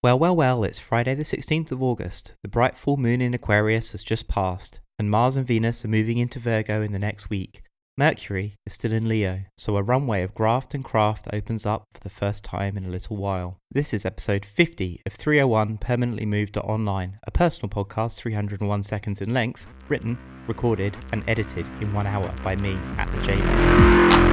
Well, it's Friday the 16th of August. The bright full moon in Aquarius has just passed, and Mars and Venus are moving into Virgo in the next week. Mercury is still in Leo, so a runway of graft and craft opens up for the first time in a little while. This is episode 50 of 301 Permanently Moved Online, a personal podcast 301 seconds in length, written, recorded, and edited in 1 hour by me at the J-Man.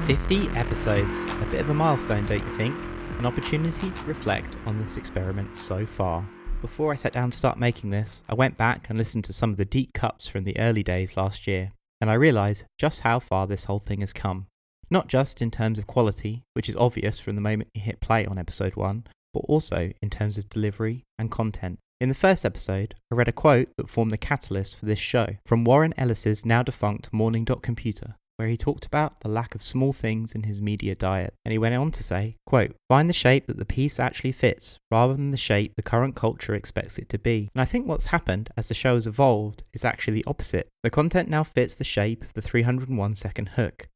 50 episodes, a bit of a milestone, don't you think? An opportunity to reflect on this experiment so far. Before I sat down to start making this, I went back and listened to some of the deep cuts from the early days last year, and I realised just how far this whole thing has come. Not just in terms of quality, which is obvious from the moment you hit play on episode 1, but also in terms of delivery and content. In the first episode, I read a quote that formed the catalyst for this show from Warren Ellis's now defunct Morning.Computer, where he talked about the lack of small things in his media diet. And he went on to say, quote, "Find the shape that the piece actually fits, rather than the shape the current culture expects it to be." And I think what's happened as the show has evolved is actually the opposite. The content now fits the shape of the 301 second hook.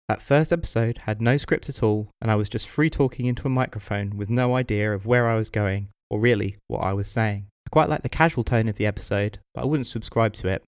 That first episode had no script at all, and I was just free talking into a microphone with no idea of where I was going, or really what I was saying. I quite like the casual tone of the episode, but I wouldn't subscribe to it.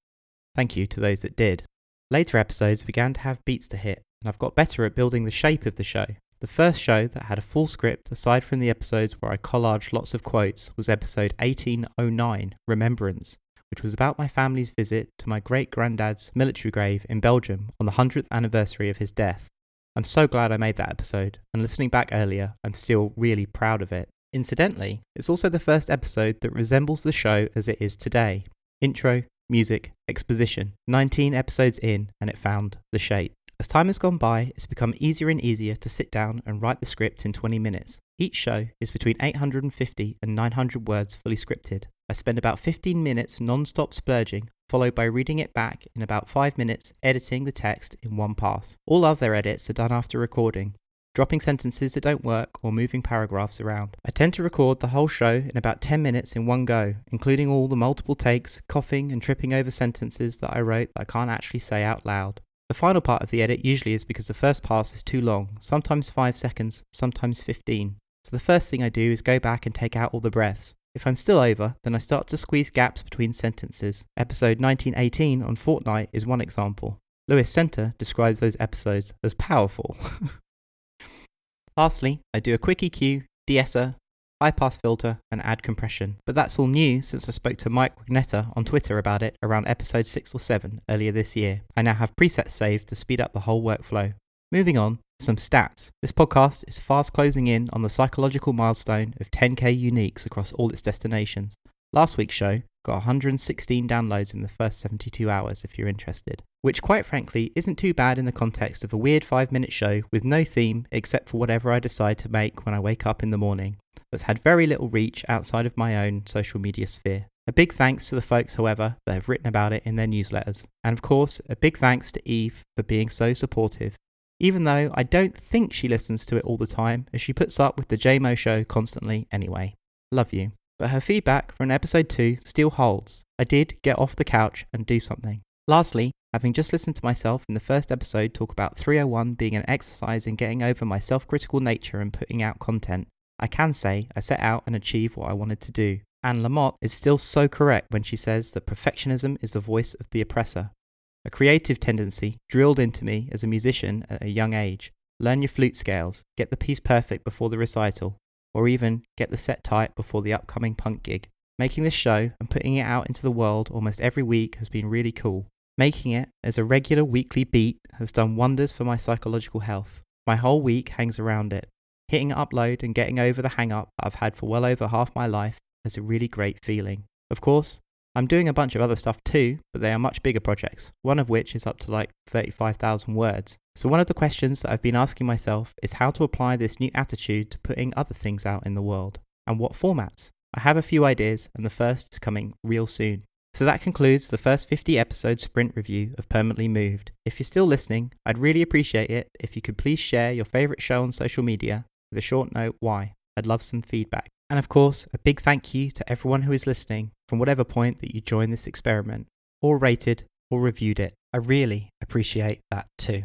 Thank you to those that did. Later episodes began to have beats to hit, and I've got better at building the shape of the show. The first show that had a full script, aside from the episodes where I collaged lots of quotes, was episode 1809, Remembrance, which was about my family's visit to my great-granddad's military grave in Belgium on the 100th anniversary of his death. I'm so glad I made that episode, and listening back earlier, I'm still really proud of it. Incidentally, it's also the first episode that resembles the show as it is today. Intro, music, exposition. 19 episodes in, and it found the shape. As time has gone by, it's become easier and easier to sit down and write the script in 20 minutes. Each show is between 850 and 900 words fully scripted. I spend about 15 minutes non-stop splurging, followed by reading it back in about 5 minutes, editing the text in one pass. All other edits are done after recording, dropping sentences that don't work or moving paragraphs around. I tend to record the whole show in about 10 minutes in one go, including all the multiple takes, coughing and tripping over sentences that I wrote that I can't actually say out loud. The final part of the edit usually is because the first pass is too long, sometimes 5 seconds, sometimes 15. So the first thing I do is go back and take out all the breaths. If I'm still over, then I start to squeeze gaps between sentences. Episode 1918 on Fortnite is one example. Lewis Center describes those episodes as powerful. Lastly, I do a quick EQ, de-esser, high-pass filter, and add compression. But that's all new since I spoke to Mike Wagnetta on Twitter about it around episode 6 or 7 earlier this year. I now have presets saved to speed up the whole workflow. Moving on, some stats. This podcast is fast closing in on the psychological milestone of 10k uniques across all its destinations. Last week's show got 116 downloads in the first 72 hours if you're interested, which quite frankly isn't too bad in the context of a weird 5-minute show with no theme except for whatever I decide to make when I wake up in the morning, that's had very little reach outside of my own social media sphere. A big thanks to the folks, however, that have written about it in their newsletters, and of course a big thanks to Eve for being so supportive, even though I don't think she listens to it all the time, as she puts up with the JMO show constantly anyway. Love you. But her feedback from episode 2 still holds. I did get off the couch and do something. Lastly, having just listened to myself in the first episode talk about 301 being an exercise in getting over my self-critical nature and putting out content, I can say I set out and achieved what I wanted to do. Anne Lamott is still so correct when she says that perfectionism is the voice of the oppressor. A creative tendency drilled into me as a musician at a young age. Learn your flute scales, get the piece perfect before the recital, or even get the set tight before the upcoming punk gig. Making this show and putting it out into the world almost every week has been really cool. Making it as a regular weekly beat has done wonders for my psychological health. My whole week hangs around it. Hitting upload and getting over the hang-up that I've had for well over half my life is a really great feeling. Of course, I'm doing a bunch of other stuff too, but they are much bigger projects, one of which is up to like 35,000 words. So one of the questions that I've been asking myself is how to apply this new attitude to putting other things out in the world, and what formats. I have a few ideas, and the first is coming real soon. So that concludes the first 50 episode sprint review of Permanently Moved. If you're still listening, I'd really appreciate it if you could please share your favourite show on social media with a short note why. I'd love some feedback. And of course, a big thank you to everyone who is listening from whatever point that you join this experiment, or rated, or reviewed it. I really appreciate that too.